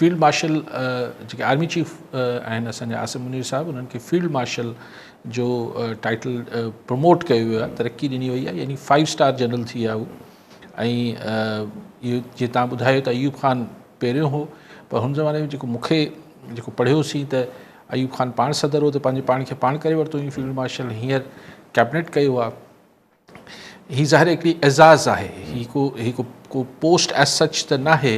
Field marshal जेके army chief आहिनि असांजा आसिम मुनीर साहिबु, उन्हनि खे फील्ड मार्शल जो टाइटल प्रमोट कयो वियो आहे, तरक़ी ॾिनी वई आहे, यानी 5 स्टार जनरल थी विया हू। ऐं इहो जीअं तव्हां ॿुधायो त अयूब ख़ान पहिरियों हो, पर हुन ज़माने में जेको पढ़ियोसीं त अयूब ख़ान पाण सदर हो, त पंहिंजे पाण खे पाण करे वरितो हुई फील्ड मार्शल, हींअर कैबिनेट कयो आहे। ही ज़ाहिर हिकिड़ी एज़ाज़ आहे, ही को पोस्ट एज सच त न आहे,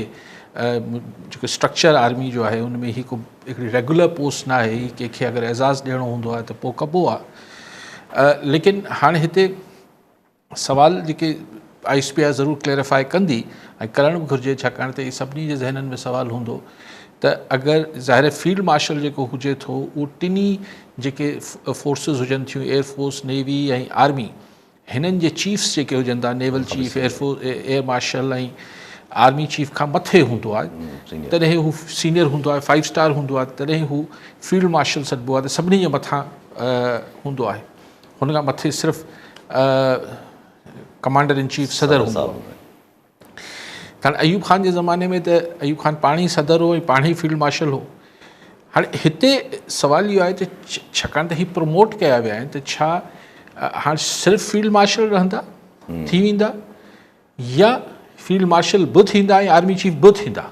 जेको स्ट्रक्चर आर्मी जो आहे उन में हिकिड़ी रेगुलर पोस्ट न आहे, ही कंहिंखे अगरि एज़ाज़ ॾियणो हूंदो आहे त पोइ कबो आहे। लेकिन हाणे हिते सवाल जेके ISPR ज़रूरु क्लैरिफाई कंदी ऐं करणु बि घुरिजे, छाकाणि त इहे सभिनी जे ज़हननि में सुवाल हूंदो त अगरि ज़ाहिर फील्ड मार्शल जेको हुजे थो उहो टिनी जेके फोर्सिस हुजनि थियूं, एयरफोर्स, नेवी ऐं आर्मी, हिननि जे चीफ्स जेके हुजनि था, नेवल चीफ, एयर मार्शल ऐं आर्मी चीफ खां मथे हूंदो आहे, तॾहिं हू सीनियर हूंदो आहे, 5 स्टार हूंदो आहे, तॾहिं हू फील्ड मार्शल सॾिबो आहे। त सभिनी जे मथां हूंदो आहे, हुन खां मथे सिर्फ़ु कमांडर इन चीफ सदर हूंदो आहे। कारण अयूब ख़ान जे ज़माने में त अयूब ख़ान पाण ई सदर हो ऐं पाण ई फील्ड मार्शल हो। हाणे हिते सुवाल इहो आहे त छाकाणि त ही प्रमोट कया विया आहिनि, त छा हाणे सिर्फ़ु फील्ड मार्शल रहंदा थी वेंदा, या फील्ड मार्शल बि थींदा ऐं आर्मी चीफ बि थींदा,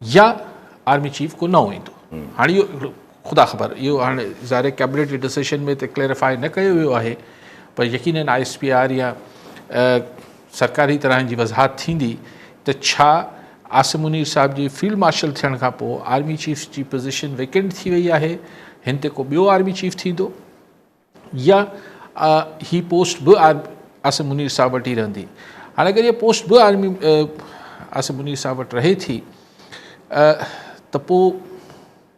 या आर्मी चीफ को न ईंदो। हाणे इहो ख़ुदा ख़बर, इहो हाणे ज़ाहिर कैबिनेट जे डिसीशन में त क्लैरिफाई न कयो वियो आहे, पर यकीनन ISPR या सरकारी तरह जी वज़ाहत थींदी त छा आसिम मुनीर साहिब जी फील्ड मार्शल थियण खां पोइ आर्मी चीफ जी पोज़ीशन वेकेंट थी वई आहे, हिन ते को ॿियो आर्मी चीफ थींदो, या ही पोस्ट बि आसिम मुनीर साहिब वटि ई रहंदी। हाणे अगरि इहा पोस्ट बि आसिम मुनीर साहिब वटि रहे थी त पोइ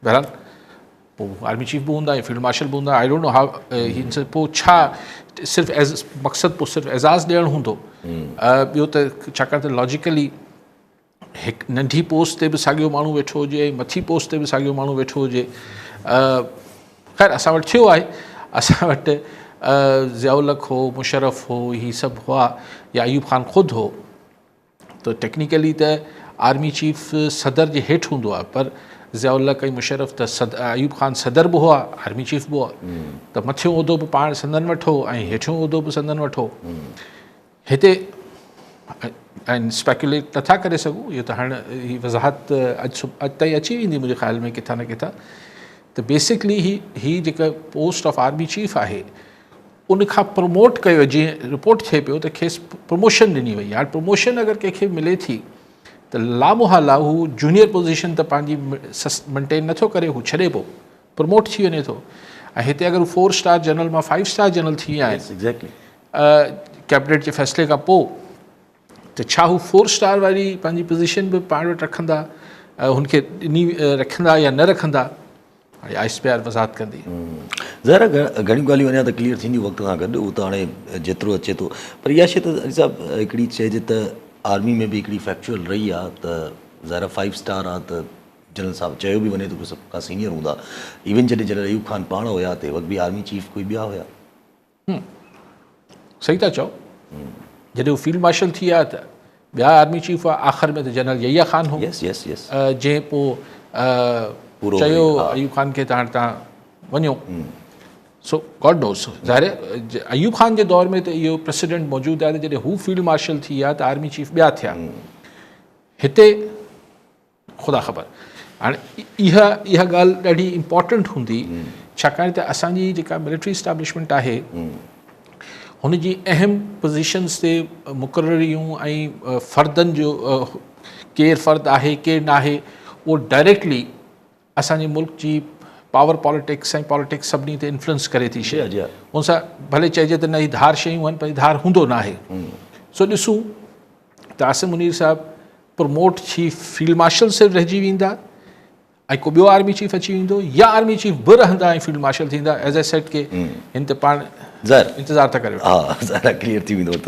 बहरहाल पोइ आर्मी चीफ बि हूंदा ऐं फील्ड मार्शल बि हूंदा। आई डोंट नो हाउ हिन सां पोइ छा सिर्फ़ु मक़सदु पोइ सिर्फ़ु एज़ाज़ ॾियणु हूंदो। ॿियो त छाकाणि त लॉजिकली हिकु नंढी पोस्ट ते बि साॻियो माण्हू वेठो हुजे ऐं मथी पोस्ट ते बि साॻियो माण्हू वेठो हुजे। ख़ैर असां वटि थियो आहे, असां वटि ज़ियाउल हक़ हो, मुशर्रफ हो, ही सभु हुआ, या अयूब ख़ान ख़ुदि हो, त टेक्निकली त आर्मी चीफ सदर जे हेठि हूंदो आहे, पर ज़ियाउल हक़ ऐं मुशर्रफ त अयूब ख़ान सदर बि हुआ, आर्मी चीफ बि हुआ, त मथियों उहिदो बि पाण संदन वठो ऐं हेठियों उहिदो बि संदन वठो। हिते ऐं स्पेकुलेट नथा करे सघूं, इहो त हाणे ही वज़ाहत अॼु ताईं अची वेंदी मुंहिंजे ख़्याल में किथां न किथां। त बेसिकली ही जेका पोस्ट ऑफ आर्मी चीफ आहे उन खां प्रमोट कयो, जीअं रिपोर्ट थिए पियो त खेसि प्रमोशन ॾिनी वई। हाणे प्रमोशन अगरि कंहिंखे मिले थी त लामुहाला हू जूनियर पोज़ीशन त पंहिंजी मेंटेन नथो करे, हू छॾे पोइ प्रमोट थी वञे थो। ऐं हिते अगरि 4 स्टार जनरल मां 5 स्टार जनरल थी विया आहिनि कैबिनेट जे फ़ैसिले खां पोइ, त छा हू 4 स्टार वारी पंहिंजी पोज़ीशन बि पाण वटि रखंदा, हुनखे ॾिनी रखंदा या न रखंदा, हाणे ISPR वज़ाहत कंदी। ज़ाहिर घणियूं ॻाल्हियूं अञा त क्लियर थींदियूं वक़्त सां गॾु, उहो त हाणे जेतिरो अचे थो। पर इहा शइ त साहिबु हिकिड़ी चइजे त आर्मी में बि हिकिड़ी फैक्चुअल रही आहे त ज़ाहिर 5 स्टार आहे त जनरल साहिबु चयो बि वञे थो कि सभु खां सीनियर हूंदा। इवन जॾहिं जनरल अयूब ख़ान पाण हुया त वक़्तु बि आर्मी चीफ कोई ॿिया हुया। सही था चओ, जॾहिं हू फील्ड मार्शल थी विया त ॿिया आर्मी चीफ हुआ, आख़िर में त जनरल यहिया ख़ान हो, जंहिं पोइ चयो अयूब ख़ान खे त हाणे तव्हां वञो। सो गॉड नोस, ज़ाहिर अयूब ख़ान जे दौर में त इहो प्रेसिडेंट मौजूदु आहे त जॾहिं हू फील्ड मार्शल थी विया त आर्मी चीफ ॿिया थिया। हिते ख़ुदा ख़बर। हाणे इहा ॻाल्हि ॾाढी इम्पॉर्टेंट हूंदी, छाकाणि त असांजी जेका मिलिट्री इस्टेब्लिशमेंट आहे हुन जी अहम पोज़ीशन्स ते मुक़ररियूं ऐं फ़र्दनि जो केरु फ़र्द आहे केरु न आहे, उहो डायरेक्टली असांजे मुल्क जी पावर पॉलिटिक्स ऐं पॉलिटिक्स सभिनी ते इन्फ्लुएंस करे थी शइ। उन सां भले चइजे त न ही धार शयूं आहिनि, पर ही धार हूंदो न आहे। सो ॾिसूं त आसिम मुनीर साहिबु प्रमोट थी फील्ड मार्शल सिर्फ़ु रहिजी वेंदा ऐं को ॿियो आर्मी चीफ अची वेंदो, या आर्मी चीफ बि रहंदा ऐं फील्ड मार्शल थींदा। एज़ ए सेट के हिन ते पाण इंतज़ारु था करियो। हा, क्लियर थी वेंदो।